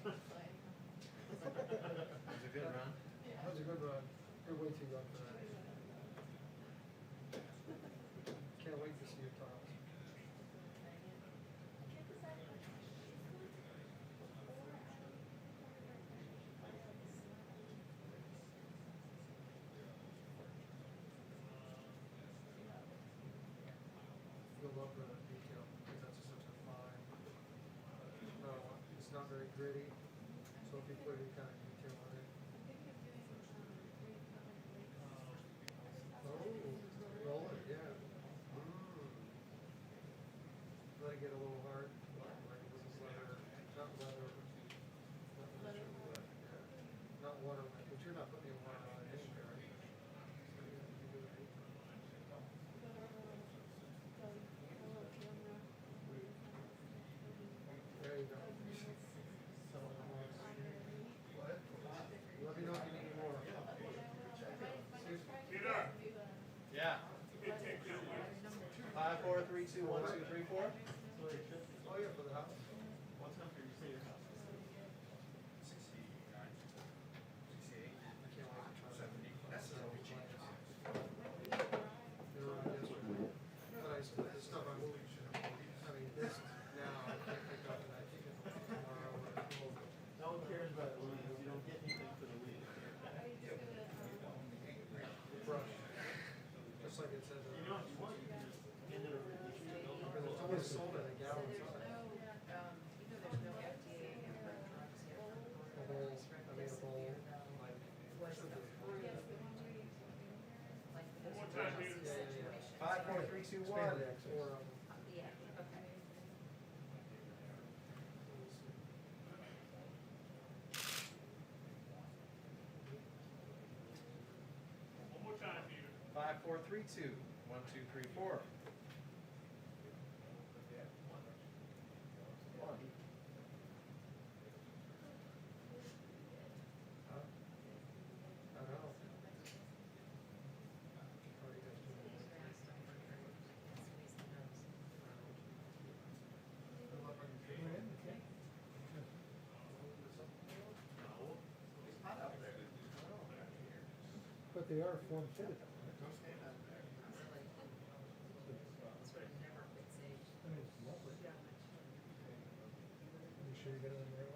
a good run. That was a good run. You're way too young for that. Can't wait to see your tops. You'll love the detail because that's such a fine. No, it's not very gritty. So if you put any kind of detail on it. Oh, roll it, yeah. Let it get a little hard. Like this is leather, not leather. Not leather. Yeah. Not water wet, but you're not putting any water on it anyway, right? There you go. What? Let me know if you need any more. Yeah. 5, 4, 3, 2, 1, 2, 3, 4. Oh yeah, for the house. What's up for you say your house? 69. 68. I can't wait to try 70. That's that. how we change it. They're on yesterday. But the stuff I moved, I mean, this now, I can't pick up, and I think it's tomorrow or tomorrow. No one cares about the leaves. You don't get anything for the leaves. Brush. Just like it says. You know, if you want, you can just hand it over to the building. Because it's always sold at a gallon size. Even there's no FDA approved drugs here. A bowl, I mean, a bowl, like. Was approved, like for this One more time, emergency dude. situation. 5, 4, 3, 2, 1. Spandex or, Yeah, okay. One more time, Peter. 5, 4, 3, 2. 1, 2, 3, 4. 1. I don't know. Or you guys do it. It's hot out there. But they are form fitted. Don't stand out there. Sort of never fits age. I mean, it's lovely. You sure you got it in there?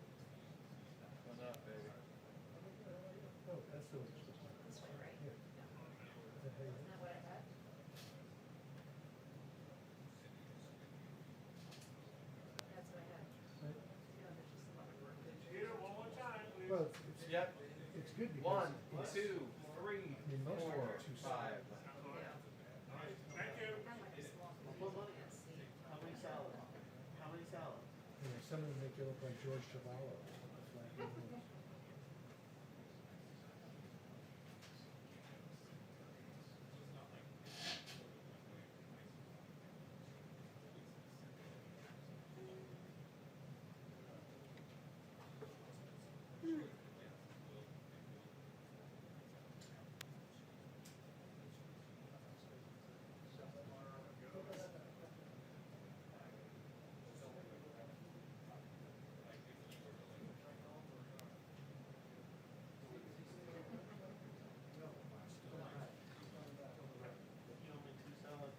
What's up, baby? Oh, that's the. This way, right? Yeah. Isn't that what I had? That's what I had. Yeah, there's just a lot of work. Peter, one more time, please. Well, it's, Yep. it's good because. 1, it's- 2, 3, mean, most of 4, them are too 5. Yeah. All right, thank you. Kind of like a small. What money? How many salads? How many salads? You know, some of them make you look like George Chavallo. You only 2 salads.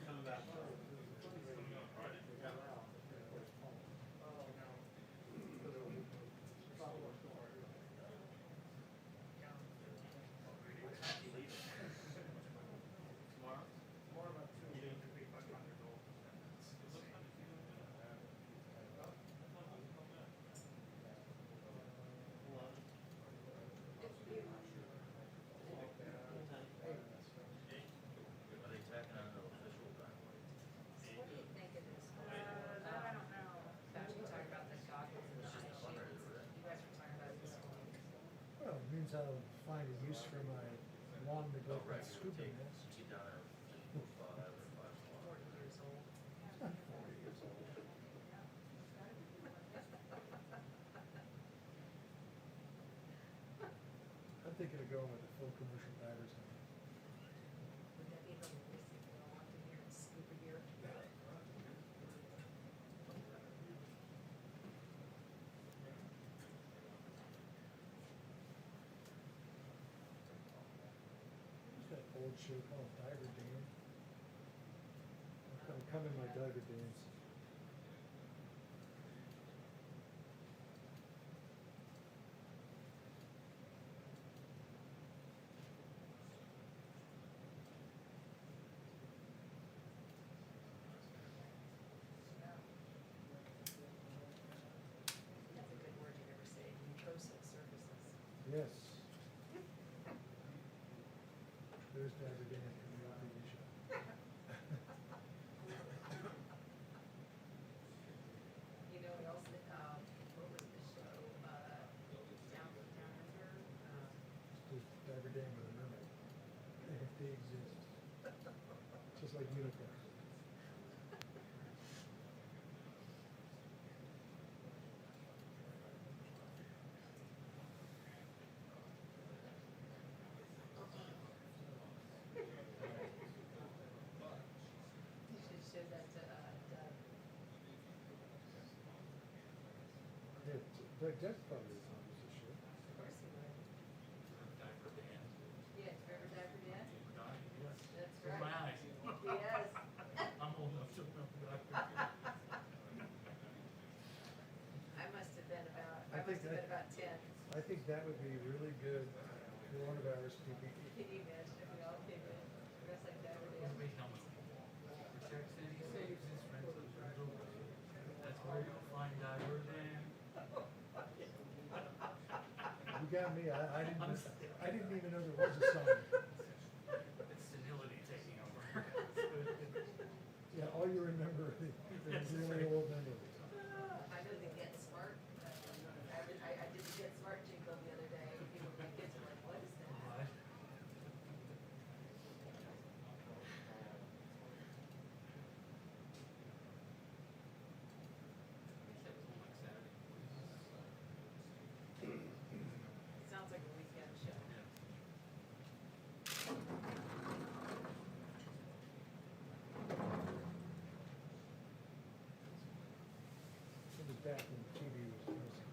Coming back. Tomorrow? More about two. You didn't Are they tacking on the official driveway? What do you think of this? I don't know. Gosh, you talking about the goggles and the eye shields. You guys were talking about this one. Well, it means I'll find a use for my long Oh, neglected right, scuba take, mask. keep down there, 5, 5, 40 years old. 40 years old. full commercial divers on it. Would that be a little risky if we all walked in here and scuba gear? What's that old show called Diver Dan? I'm coming my diver dance. That's a good word you never say, mucosal surfaces. Yes. There's Diver Dan from the old TV show. You know, we also, what was the show, Down Under, Just Diver Dan with a mermaid. They exist. Just like unicorns. you should show that to, Doug. Yeah, Doug Jeff probably is on this show. Of course he would. Diaper Dan. Yeah, Trevor Diver Dan? Yes. That's With right. my eyes. Yes. I'm old enough to remember Diaper Dan. I must have been about, I I think must have been that- about 10. I think that would be really good coronavirus PPE. Can you imagine if we all came in dressed like Diver Dan? Everybody helmet. Protect city saves his friends and children. That's where you'll find Diaper Dan. You got me, I didn't even know there was a song. It's senility taking over. Yeah, all you remember is really old memories. I know the Get Smart, I did the Get Smart jingle the other day, and people, my kids were like, what is that? What? That was on like Saturday. Sounds like a weekend show. Yeah. It was back when TV was missing.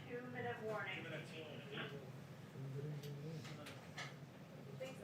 Two-minute warning. Thanks,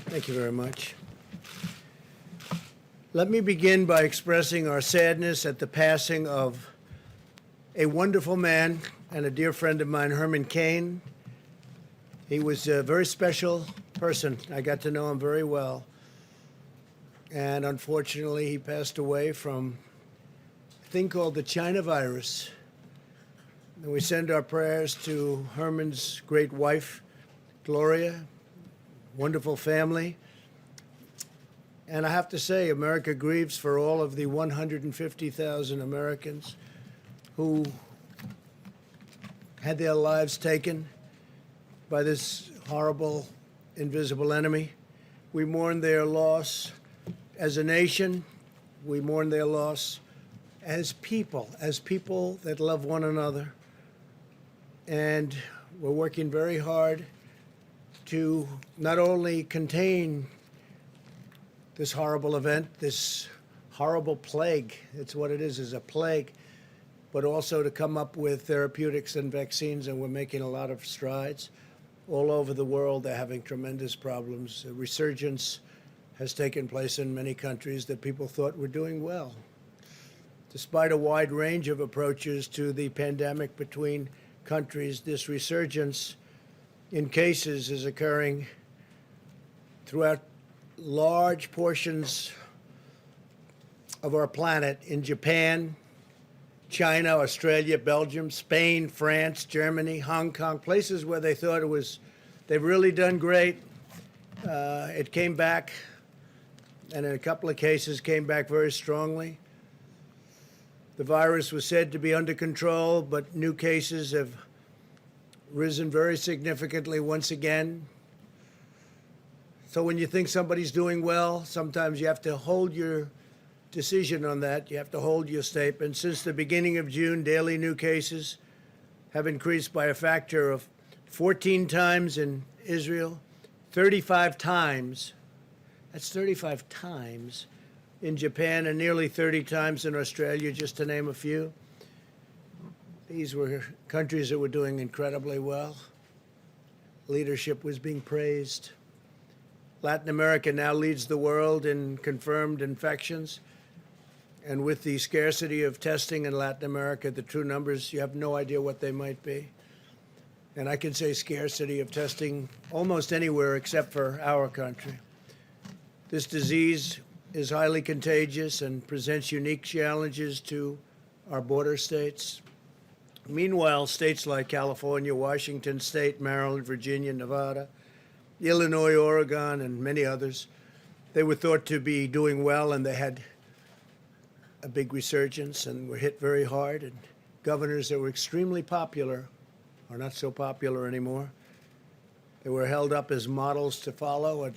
Thank you very much. Let me begin by expressing our sadness at the passing of a wonderful man and a dear friend of mine, Herman Cain. He was a very special person. I got to know him very well. And unfortunately, he passed away from a thing called the China virus. And we send our prayers to Herman's great wife, Gloria, wonderful family. And I have to say, America grieves for all of the 150,000 Americans who had their lives taken by this horrible, invisible enemy. We mourn their loss as a nation. We mourn their loss as people that love one another. And we're working very hard to not only contain this horrible event, this horrible plague, it's what it is a plague, but also to come up with therapeutics and vaccines, and we're making a lot of strides. All over the world, they're having tremendous problems. A resurgence has taken place in many countries that people thought were doing well. Despite a wide range of approaches to the pandemic between countries, this resurgence in cases is occurring throughout large portions of our planet in Japan, China, Australia, Belgium, Spain, France, Germany, Hong Kong, places where they thought they've really done great. It came back, and in a couple of cases came back very strongly. The virus was said to be under control, but new cases have risen very significantly once again. So when you think somebody's doing well, sometimes you have to hold your decision on that. You have to hold your statement. Since the beginning of June, daily new cases have increased by a factor of 14 times in Israel, 35 times, that's 35 times in Japan, and nearly 30 times in Australia, just to name a few. These were countries that were doing incredibly well. Leadership was being praised. Latin America now leads the world in confirmed infections. And with the scarcity of testing in Latin America, the true numbers, you have no idea what they might be. And I can say scarcity of testing almost anywhere except for our country. This disease is highly contagious and presents unique challenges to our border states. Meanwhile, states like California, Washington State, Maryland, Virginia, Nevada, Illinois, Oregon, and many others, they were thought to be doing well, and they had a big resurgence and were hit very hard. And governors that were extremely popular are not so popular anymore. They were held up as models to follow, and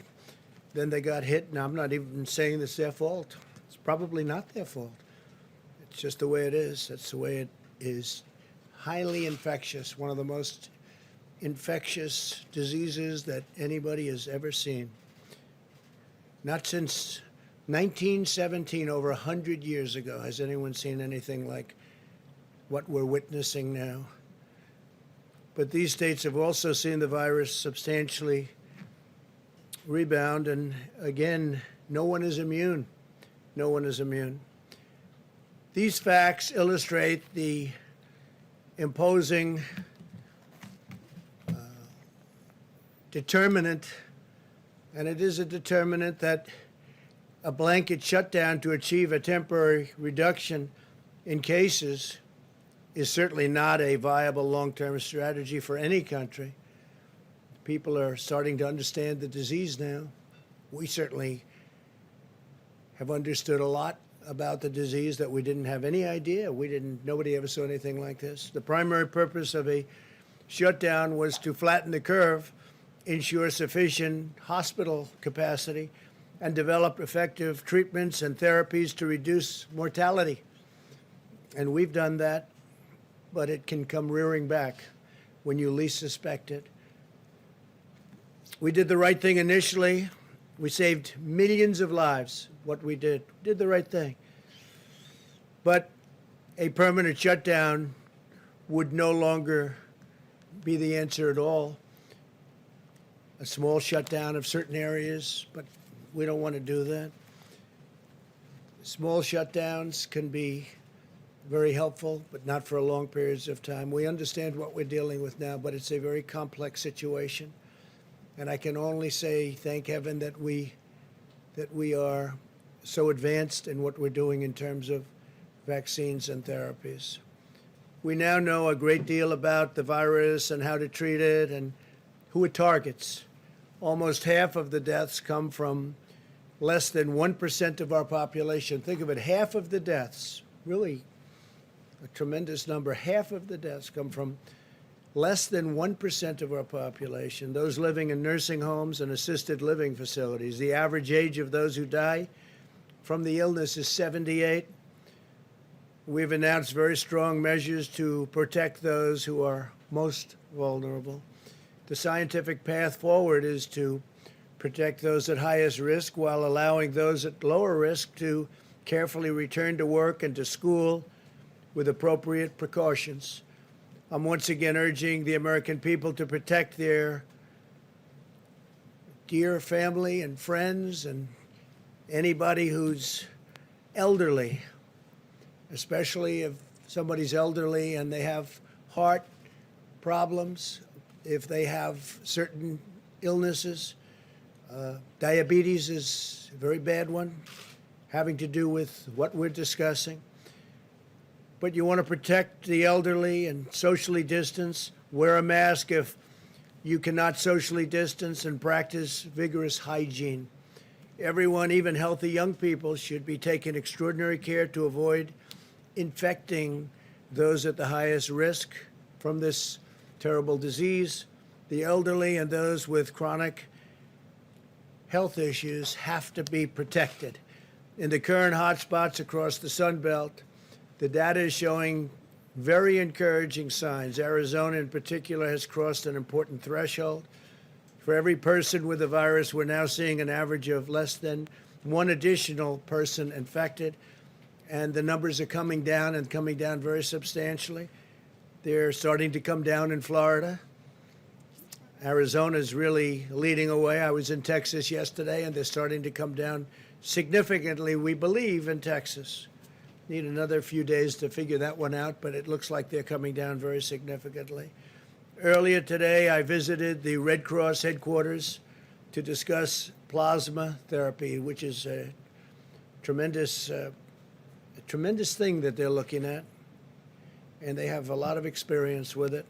then they got hit. And I'm not even saying it's their fault. It's probably not their fault. It's just the way it is. That's the way it is. Highly infectious, one of the most infectious diseases that anybody has ever seen. Not since 1917, over 100 years ago, has anyone seen anything like what we're witnessing now. But these states have also seen the virus substantially rebound, and again, no one is immune. No one is immune. These facts illustrate the imposing determinant, and it is a determinant that a blanket shutdown to achieve a temporary reduction in cases is certainly not a viable long-term strategy for any country. People are starting to understand the disease now. We certainly have understood a lot about the disease that we didn't have any idea. Nobody ever saw anything like this. The primary purpose of a shutdown was to flatten the curve, ensure sufficient hospital capacity, and develop effective treatments and therapies to reduce mortality. And we've done that, but it can come rearing back when you least suspect it. We did the right thing initially. We saved millions of lives. What we did the right thing. But a permanent shutdown would no longer be the answer at all. A small shutdown of certain areas, but we don't want to do that. Small shutdowns can be very helpful, but not for long periods of time. We understand what we're dealing with now, but it's a very complex situation. And I can only say, thank heaven that we are so advanced in what we're doing in terms of vaccines and therapies. We now know a great deal about the virus and how to treat it and who it targets. Almost half of the deaths come from less than 1% of our population. Think of it, half of the deaths, really a tremendous number, half of the deaths come from less than 1% of our population, those living in nursing homes and assisted living facilities. The average age of those who die from the illness is 78. We've announced very strong measures to protect those who are most vulnerable. The scientific path forward is to protect those at highest risk while allowing those at lower risk to carefully return to work and to school with appropriate precautions. I'm once again urging the American people to protect their dear family and friends and anybody who's elderly, especially if somebody's elderly and they have heart problems, if they have certain illnesses. Diabetes is a very bad one, having to do with what we're discussing. But you want to protect the elderly and socially distance. Wear a mask if you cannot socially distance, and practice vigorous hygiene. Everyone, even healthy young people, should be taking extraordinary care to avoid infecting those at the highest risk from this terrible disease. The elderly and those with chronic health issues have to be protected. In the current hotspots across the Sun Belt, the data is showing very encouraging signs. Arizona, in particular, has crossed an important threshold. For every person with the virus, we're now seeing an average of less than one additional person infected, and the numbers are coming down and coming down very substantially. They're starting to come down in Florida. Arizona is really leading away. I was in Texas yesterday, and they're starting to come down significantly, we believe, in Texas. Need another few days to figure that one out, but it looks like they're coming down very significantly. Earlier today, I visited the Red Cross headquarters to discuss plasma therapy, which is a tremendous thing that they're looking at, and they have a lot of experience with it.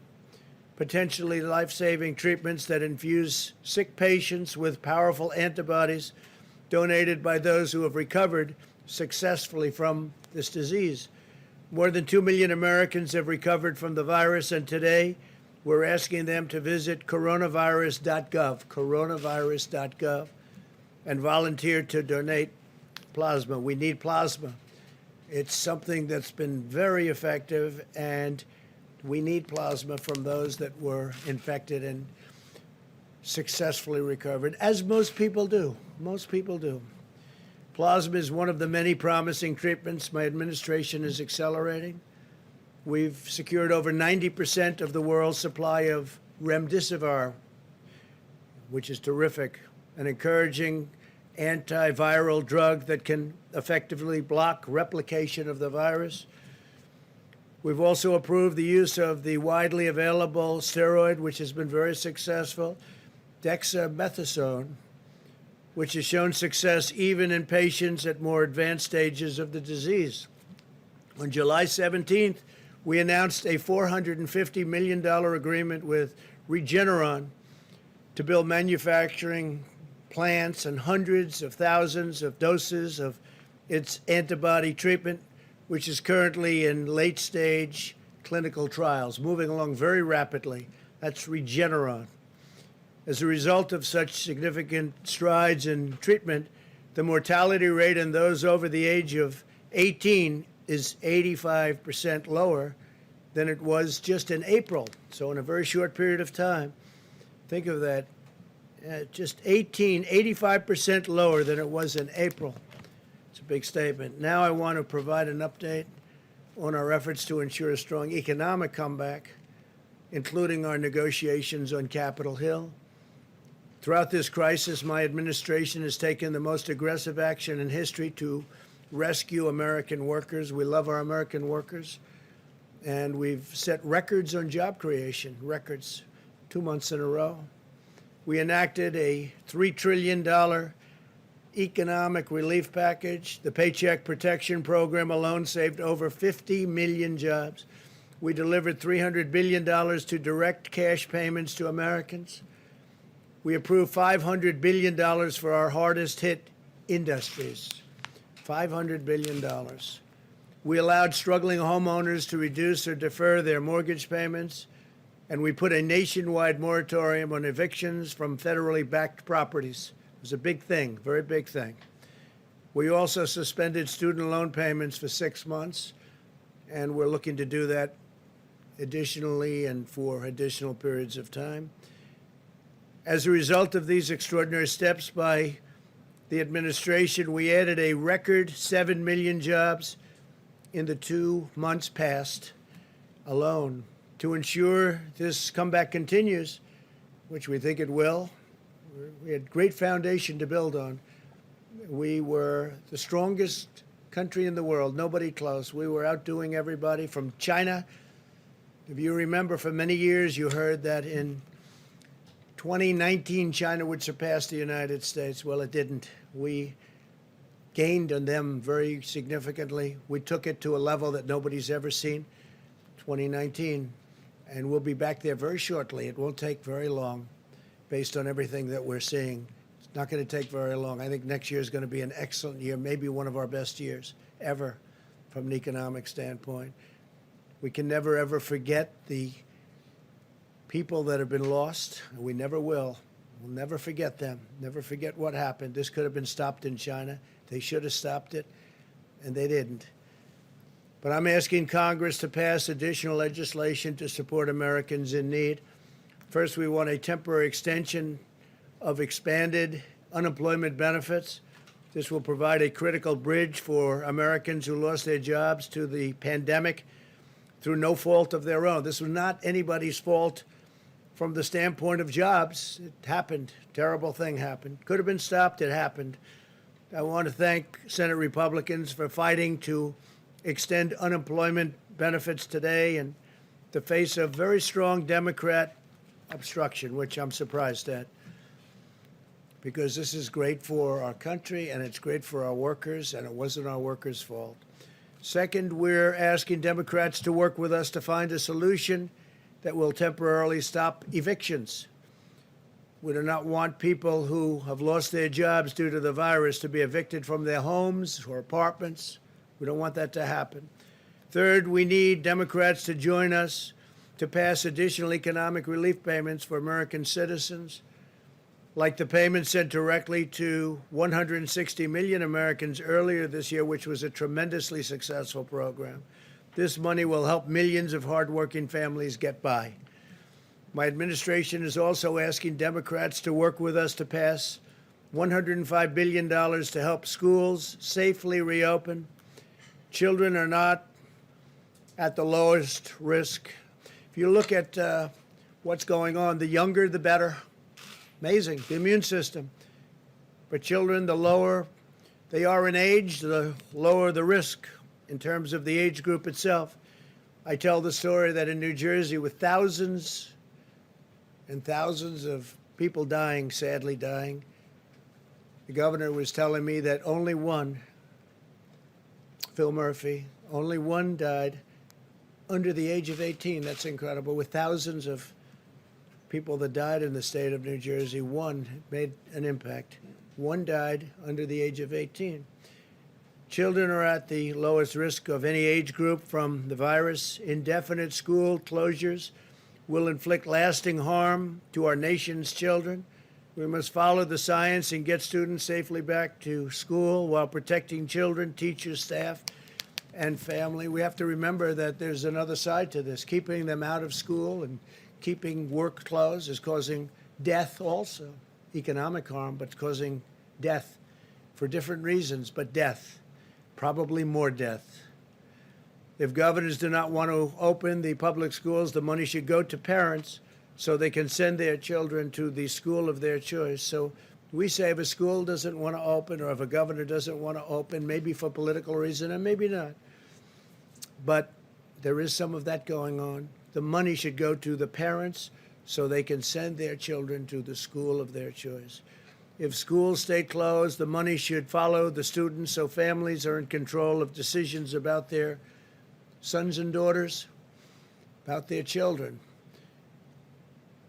Potentially life-saving treatments that infuse sick patients with powerful antibodies donated by those who have recovered successfully from this disease. More than 2 million Americans have recovered from the virus, and today we're asking them to visit coronavirus.gov, and volunteer to donate plasma. We need plasma. It's something that's been very effective, and we need plasma from those that were infected and successfully recovered, as most people do. Most people do. Plasma is one of the many promising treatments my administration is accelerating. We've secured over 90% of the world's supply of remdesivir, which is terrific, an encouraging antiviral drug that can effectively block replication of the virus. We've also approved the use of the widely available steroid, which has been very successful, dexamethasone, which has shown success even in patients at more advanced stages of the disease. On July 17th, we announced a $450 million agreement with Regeneron to build manufacturing plants and hundreds of thousands of doses of its antibody treatment, which is currently in late-stage clinical trials, moving along very rapidly. That's Regeneron. As a result of such significant strides in treatment, the mortality rate in those over the age of 18 is 85% lower than it was just in April. So in a very short period of time, think of that, just 85% lower than it was in April. It's a big statement. Now I want to provide an update on our efforts to ensure a strong economic comeback, including our negotiations on Capitol Hill. Throughout this crisis, my administration has taken the most aggressive action in history to rescue American workers. We love our American workers. And we've set records on job creation, records, 2 months in a row. We enacted a $3 trillion economic relief package. The Paycheck Protection Program alone saved over 50 million jobs. We delivered $300 billion to direct cash payments to Americans. We approved $500 billion for our hardest hit industries. $500 billion. We allowed struggling homeowners to reduce or defer their mortgage payments, and we put a nationwide moratorium on evictions from federally backed properties. It was a big thing, very big thing. We also suspended student loan payments for 6 months, and we're looking to do that additionally and for additional periods of time. As a result of these extraordinary steps by the administration, we added a record 7 million jobs in the 2 months past alone. To ensure this comeback continues, which we think it will, we had great foundation to build on. We were the strongest country in the world, nobody close. We were outdoing everybody from China. If you remember, for many years you heard that in 2019 China would surpass the United States. Well, it didn't. We gained on them very significantly. We took it to a level that nobody's ever seen, 2019, and we'll be back there very shortly. It won't take very long based on everything that we're seeing. It's not going to take very long. I think next year is going to be an excellent year, maybe one of our best years ever from an economic standpoint. We can never, ever forget the people that have been lost, and we never will. We'll never forget them, never forget what happened. This could have been stopped in China. They should have stopped it, and they didn't. But I'm asking Congress to pass additional legislation to support Americans in need. First, we want a temporary extension of expanded unemployment benefits. This will provide a critical bridge for Americans who lost their jobs to the pandemic through no fault of their own. This was not anybody's fault from the standpoint of jobs. It happened. Terrible thing happened. Could have been stopped. It happened. I want to thank Senate Republicans for fighting to extend unemployment benefits today in the face of very strong Democrat obstruction, which I'm surprised at, because this is great for our country and it's great for our workers, and it wasn't our workers' fault. Second, we're asking Democrats to work with us to find a solution that will temporarily stop evictions. We do not want people who have lost their jobs due to the virus to be evicted from their homes or apartments. We don't want that to happen. Third, we need Democrats to join us to pass additional economic relief payments for American citizens, like the payments sent directly to 160 million Americans earlier this year, which was a tremendously successful program. This money will help millions of hardworking families get by. My administration is also asking Democrats to work with us to pass $105 billion to help schools safely reopen. Children are not at the lowest risk. If you look at what's going on, the younger, the better. Amazing, the immune system. For children, the lower they are in age, the lower the risk in terms of the age group itself. I tell the story that in New Jersey, with thousands and thousands of people dying, sadly dying, the governor was telling me that only one, Phil Murphy, only one died under the age of 18. That's incredible. With thousands of people that died in the state of New Jersey, one made an impact. One died under the age of 18. Children are at the lowest risk of any age group from the virus. Indefinite school closures will inflict lasting harm to our nation's children. We must follow the science and get students safely back to school while protecting children, teachers, staff, and family. We have to remember that there's another side to this. Keeping them out of school and keeping work closed is causing death also, economic harm, but it's causing death for different reasons, but death, probably more death. If governors do not want to open the public schools, the money should go to parents so they can send their children to the school of their choice. So We say if a school doesn't want to open or if a governor doesn't want to open, maybe for political reason and maybe not. But there is some of that going on. The money should go to the parents so they can send their children to the school of their choice. If schools stay closed, the money should follow the students so families are in control of decisions about their sons and daughters, about their children.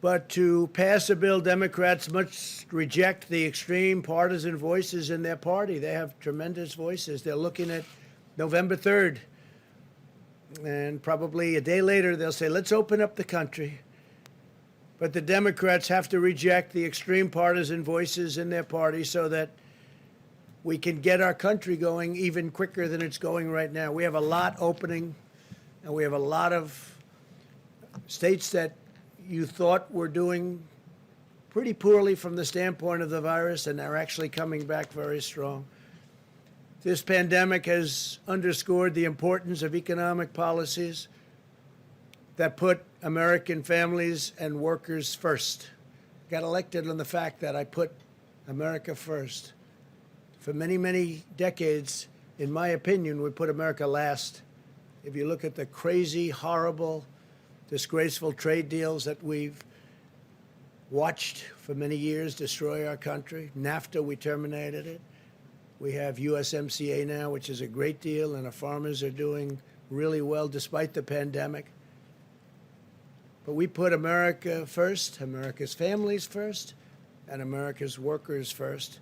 But to pass a bill, Democrats must reject the extreme partisan voices in their party. They have tremendous voices. They're looking at November 3rd. And probably a day later, they'll say, let's open up the country. But the Democrats have to reject the extreme partisan voices in their party so that we can get our country going even quicker than it's going right now. We have a lot opening, and we have a lot of states that you thought were doing pretty poorly from the standpoint of the virus, and they're actually coming back very strong. This pandemic has underscored the importance of economic policies that put American families and workers first. Got elected on the fact that I put America first. For many, many decades, in my opinion, we put America last. If you look at the crazy, horrible, disgraceful trade deals that we've watched for many years destroy our country. NAFTA, we terminated it. We have USMCA now, which is a great deal, and our farmers are doing really well despite the pandemic. But we put America first, America's families first, and America's workers first.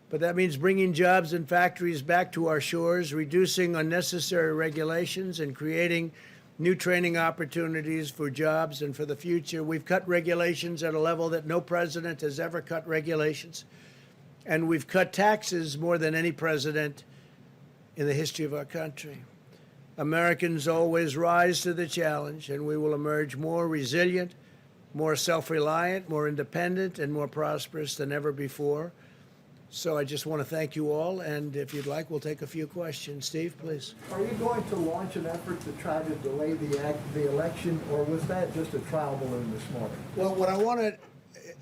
But that means bringing jobs and factories back to our shores, reducing unnecessary regulations, and creating new training opportunities for jobs and for the future. We've cut regulations at a level that no president has ever cut regulations. And we've cut taxes more than any president in the history of our country. Americans always rise to the challenge, and we will emerge more resilient, more self-reliant, more independent, and more prosperous than ever before. So I just want to thank you all, and if you'd like, we'll take a few questions. Steve, please. Are you going to launch an effort to try to delay the election, or was that just a trial balloon this morning? Well, what I want to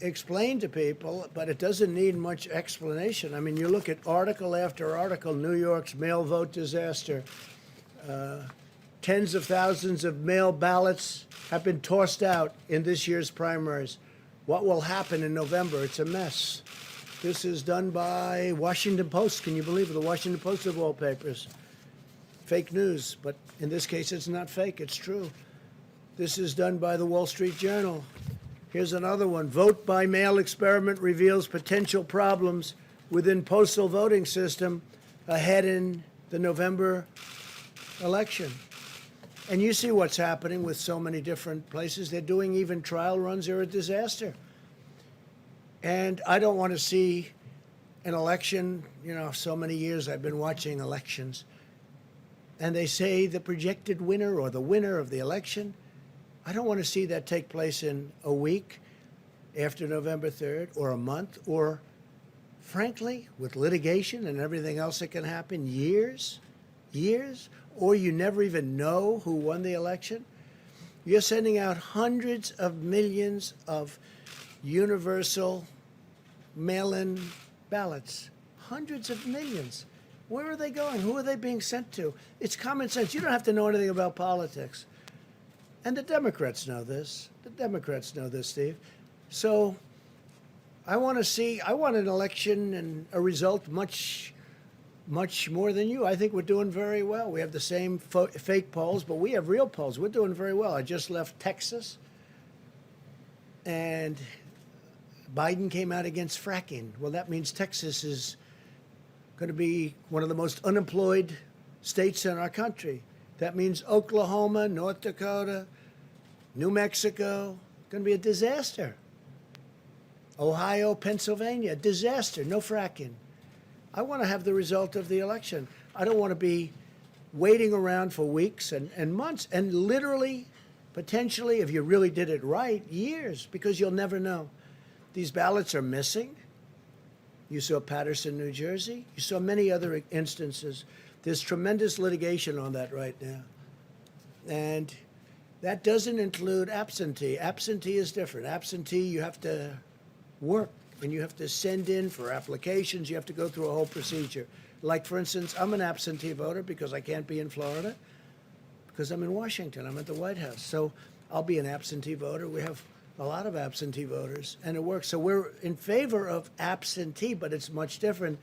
explain to people, but it doesn't need much explanation. I mean, you look at article after article, New York's mail vote disaster. Tens of thousands of mail ballots have been tossed out in this year's primaries. What will happen in November? It's a mess. This is done by Washington Post. Can you believe it? The Washington Post of all papers. Fake news, but in this case, it's not fake. It's true. This is done by the Wall Street Journal. Here's another one. Vote by mail experiment reveals potential problems within postal voting system ahead in the November election. And you see what's happening with so many different places. They're doing even trial runs. They're a disaster. And I don't want to see an election. You know, so many years I've been watching elections. And they say the projected winner or the winner of the election. I don't want to see that take place in a week after November 3rd or a month or, frankly, with litigation and everything else that can happen, years, or you never even know who won the election. You're sending out hundreds of millions of universal mail-in ballots. Hundreds of millions. Where are they going? Who are they being sent to? It's common sense. You don't have to know anything about politics. And the Democrats know this. The Democrats know this, Steve. So I want an election and a result much more than you. I think we're doing very well. We have the same fake polls, but we have real polls. We're doing very well. I just left Texas, and Biden came out against fracking. Well, that means Texas is going to be one of the most unemployed states in our country. That means Oklahoma, North Dakota, New Mexico, going to be a disaster. Ohio, Pennsylvania, disaster, no fracking. I want to have the result of the election. I don't want to be waiting around for weeks and months, and literally, potentially, if you really did it right, years, because you'll never know. These ballots are missing. You saw Patterson, New Jersey. You saw many other instances. There's tremendous litigation on that right now. And that doesn't include absentee. Absentee is different. Absentee, you have to work and you have to send in for applications. You have to go through a whole procedure. Like, for instance, I'm an absentee voter because I can't be in Florida because I'm in Washington. I'm at the White House. So I'll be an absentee voter. We have a lot of absentee voters, and it works. So we're in favor of absentee, but it's much different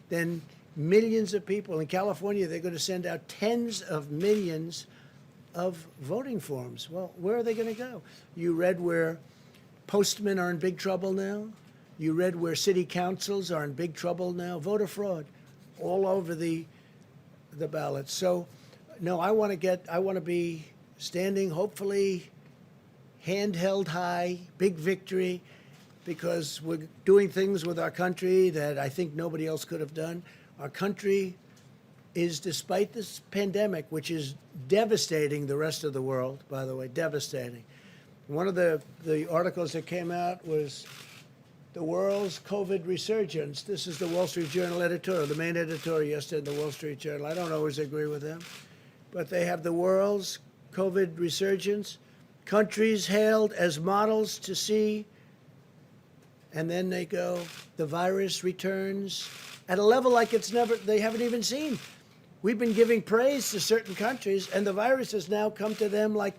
than millions of people. In California, they're going to send out tens of millions of voting forms. Well, where are they going to go? You read where postmen are in big trouble now. You read where city councils are in big trouble now. Voter fraud all over the ballots. So, no, I want to be standing, hopefully, hand held high, big victory, because we're doing things with our country that I think nobody else could have done. Our country is, despite this pandemic, which is devastating the rest of the world, by the way, devastating. One of the articles that came out was the world's COVID resurgence. This is the Wall Street Journal editorial, the main editorial yesterday in the Wall Street Journal. I don't always agree with them, but they have the world's COVID resurgence, countries hailed as models to see, and then they go, the virus returns at a level like they haven't even seen. We've been giving praise to certain countries, and the virus has now come to them like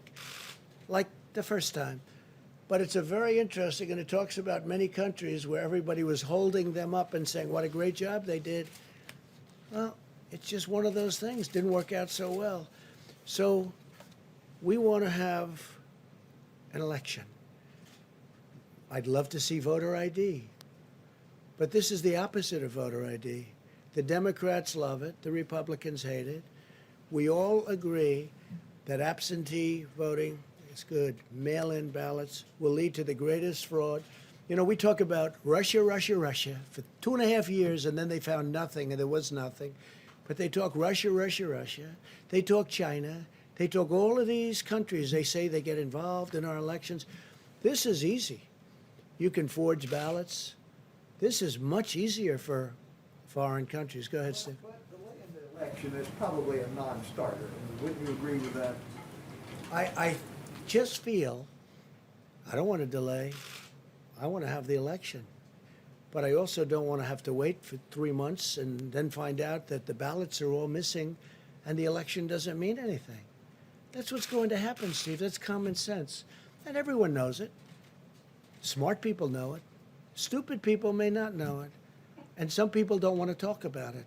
the first time. But it's a very interesting, and it talks about many countries where everybody was holding them up and saying what a great job they did. Well, it's just one of those things. Didn't work out so well. So we want to have an election. I'd love to see voter ID. But this is the opposite of voter ID. The Democrats love it. The Republicans hate it. We all agree that absentee voting is good. Mail-in ballots will lead to the greatest fraud. You know, we talk about Russia, Russia, Russia for 2.5 years, and then they found nothing, and there was nothing. But they talk Russia, Russia, Russia. They talk China. They talk all of these countries. They say they get involved in our elections. This is easy. You can forge ballots. This is much easier for foreign countries. Go ahead, Steve. But delaying the election is probably a non-starter. I mean, wouldn't you agree with that? I just feel I don't want to delay. I want to have the election. But I also don't want to have to wait for 3 months and then find out that the ballots are all missing and the election doesn't mean anything. That's what's going to happen, Steve. That's common sense. And everyone knows it. Smart people know it. Stupid people may not know it. And some people don't want to talk about it,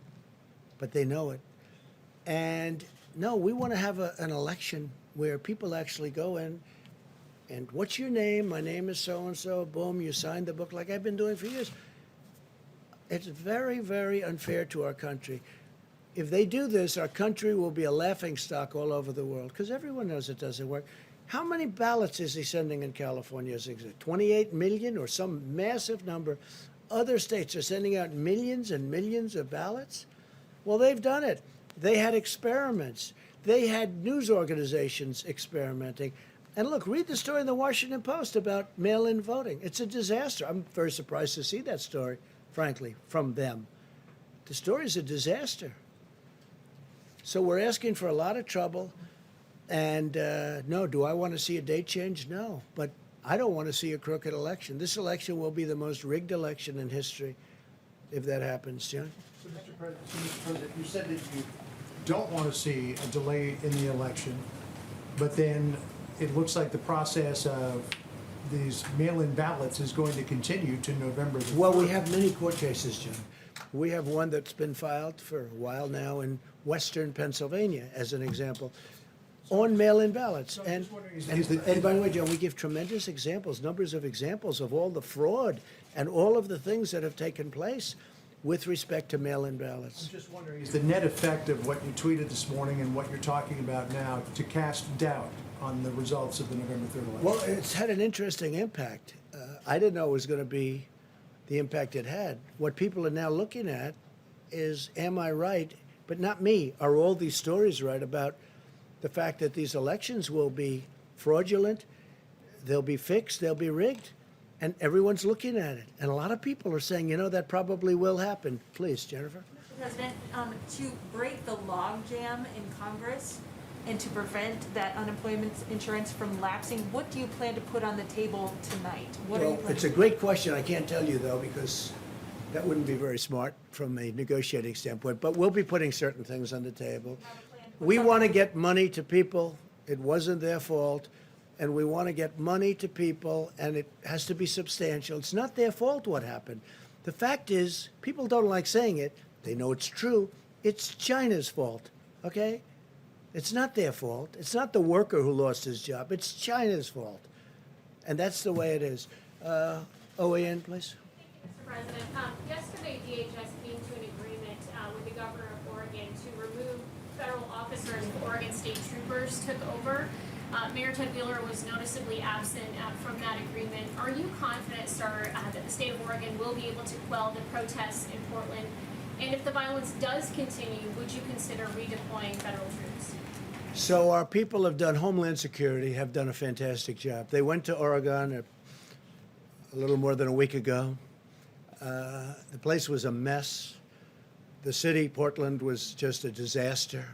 but they know it. And no, we want to have an election where people actually go in and what's your name? My name is so-and-so. Boom, you sign the book like I've been doing for years. It's very, very unfair to our country. If they do this, our country will be a laughingstock all over the world because everyone knows it doesn't work. How many ballots is he sending in California? Is it 28 million or some massive number? Other states are sending out millions and millions of ballots. Well, they've done it. They had experiments. They had news organizations experimenting. And look, read the story in the Washington Post about mail-in voting. It's a disaster. I'm very surprised to see that story, frankly, from them. The story is a disaster. So we're asking for a lot of trouble. And no, do I want to see a date change? No. But I don't want to see a crooked election. This election will be the most rigged election in history if that happens, John. So, Mr. President, you said that you don't want to see a delay in the election, but then it looks like the process of these mail-in ballots is going to continue to November the 3rd. Well, we have many court cases, John. We have one that's been filed for a while now in western Pennsylvania, as an example, on mail-in ballots. So I'm And, just wondering, and by the way, John, we give tremendous examples, numbers of examples of all the fraud and all of the things that have taken place with respect to mail-in ballots. I'm just wondering, is the net effect of what you tweeted this morning and what you're talking about now to cast doubt on the results of the November 3rd election? Well, it's had an interesting impact. I didn't know it was going to be the impact it had. What people are now looking at is, am I right? But not me. Are all these stories right about the fact that these elections will be fraudulent, they'll be fixed, they'll be rigged? And everyone's looking at it. And a lot of people are saying, you know, that probably will happen. Please, Jennifer. Mr. President, to break the logjam in Congress, and to prevent that unemployment insurance from lapsing, what do you plan to put on the table tonight? What are you Well, planning it's a to- great question. I can't tell you, though, because that wouldn't be very smart from a negotiating standpoint. But we'll be putting certain things on the table. We want to get money to people. It wasn't their fault. And we want to get money to people, and it has to be substantial. It's not their fault what happened. The fact is, people don't like saying it. They know it's true. It's China's fault, okay? It's not their fault. It's not the worker who lost his job. It's China's fault. And that's the way it is. OAN, please. Mr. President, yesterday DHS came to an agreement with the governor of Oregon to remove federal officers Oregon State Troopers took over. Mayor Ted Wheeler was noticeably absent from that agreement. Are you confident, sir, that the state of Oregon will be able to quell the protests in Portland? And if the violence does continue, would you consider redeploying federal troops? So our people have done Homeland Security, have done a fantastic job. They went to Oregon a little more than a week ago. The place was a mess. The city, Portland, was just a disaster.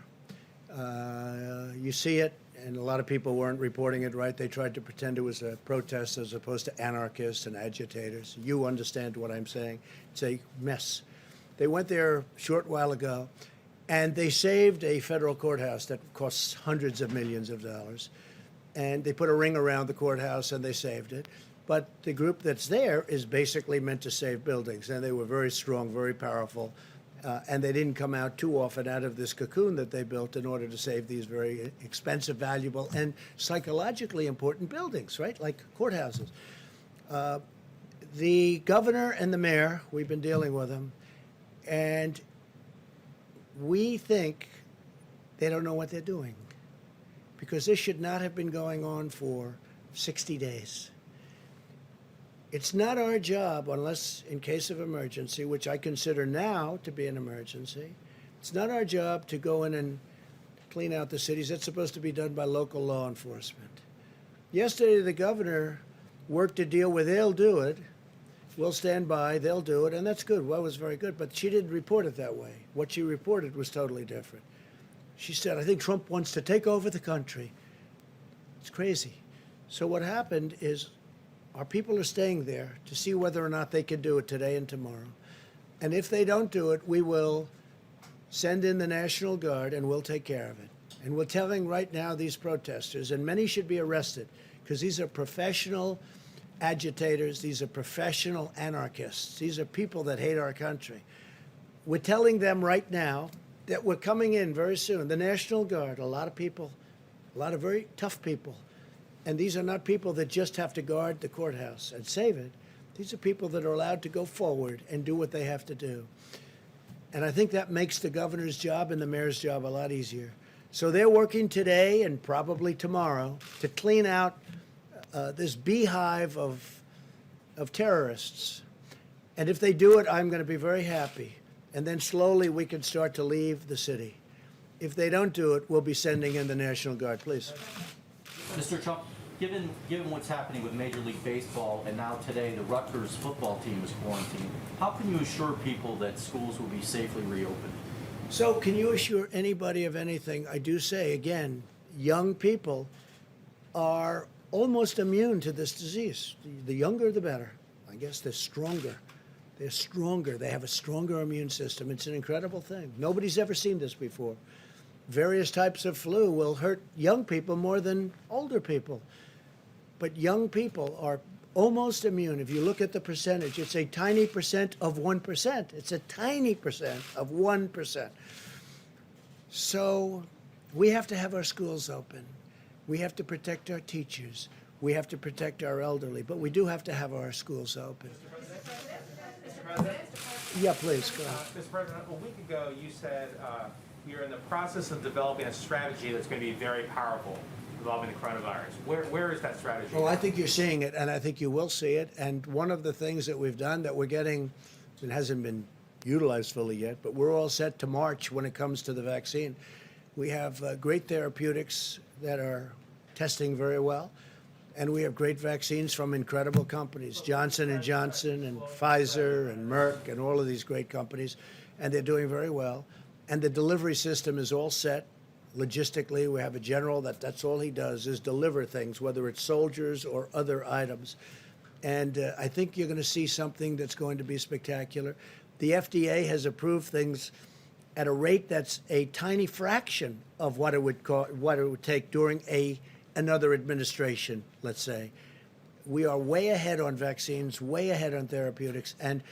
You see it, and a lot of people weren't reporting it right. They tried to pretend it was a protest as opposed to anarchists and agitators. You understand what I'm saying. It's a mess. They went there a short while ago, and they saved a federal courthouse that costs hundreds of millions of dollars. And they put a ring around the courthouse, and they saved it. But the group that's there is basically meant to save buildings, and they were very strong, very powerful. And they didn't come out too often out of this cocoon that they built in order to save these very expensive, valuable, and psychologically important buildings, right? Like courthouses. The governor and the mayor, we've been dealing with them, and we think they don't know what they're doing, because this should not have been going on for 60 days. It's not our job, unless in case of emergency, which I consider now to be an emergency, it's not our job to go in and clean out the cities. It's supposed to be done by local law enforcement. Yesterday, the governor worked a deal where they'll do it, we'll stand by, they'll do it, and that's good. Well, it was very good, but she didn't report it that way. What she reported was totally different. She said, I think Trump wants to take over the country. It's crazy. So what happened is our people are staying there to see whether or not they can do it today and tomorrow. And if they don't do it, we will send in the National Guard and we'll take care of it. And we're telling right now these protesters, and many should be arrested, because these are professional agitators, these are professional anarchists, these are people that hate our country. We're telling them right now that we're coming in very soon. The National Guard, a lot of people, a lot of very tough people. And these are not people that just have to guard the courthouse and save it. These are people that are allowed to go forward and do what they have to do. And I think that makes the governor's job and the mayor's job a lot easier. So they're working today and probably tomorrow to clean out this beehive of terrorists. And if they do it, I'm going to be very happy. And then slowly we can start to leave the city. If they don't do it, we'll be sending in the National Guard. Please. Mr. Trump, given what's happening with Major League Baseball and now today the Rutgers football team is quarantined, how can you assure people that schools will be safely reopened? So can you assure anybody of anything? I do say, again, young people are almost immune to this disease. The younger, the better. I guess they're stronger. They're stronger. They have a stronger immune system. It's an incredible thing. Nobody's ever seen this before. Various types of flu will hurt young people more than older people. But young people are almost immune. If you look at the percentage, it's a tiny percent of 1%. It's a tiny percent of 1%. So we have to have our schools open. We have to protect our teachers. We have to protect our elderly. But we do have to have our schools open. Mr. President? Yeah, please, go ahead. Mr. President, a week ago you said you're in the process of developing a strategy that's going to be very powerful involving the coronavirus. Where is that strategy? Well, I think you're seeing it, and I think you will see it. And one of the things that we've done that we're getting, it hasn't been utilized fully yet, but we're all set to march when it comes to the vaccine. We have great therapeutics that are testing very well, and we have great vaccines from incredible companies, Johnson & Johnson and Pfizer and Merck and all of these great companies, and they're doing very well. And the delivery system is all set. logistically. We have a general that's all he does is deliver things, whether it's soldiers or other items. And I think you're going to see something that's going to be spectacular. The FDA has approved things at a rate that's a tiny fraction of what it would take during another administration, let's say. We are way ahead on vaccines, way ahead on therapeutics, and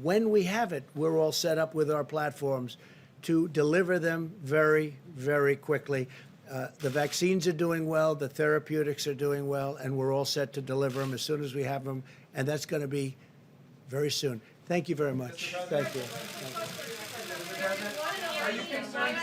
when we have it, we're all set up with our platforms to deliver them very, very quickly. The vaccines are doing well, the therapeutics are doing well, and we're all set to deliver them as soon as we have them, and that's going to be very soon. Thank you very much. Thank you. Are you concerned?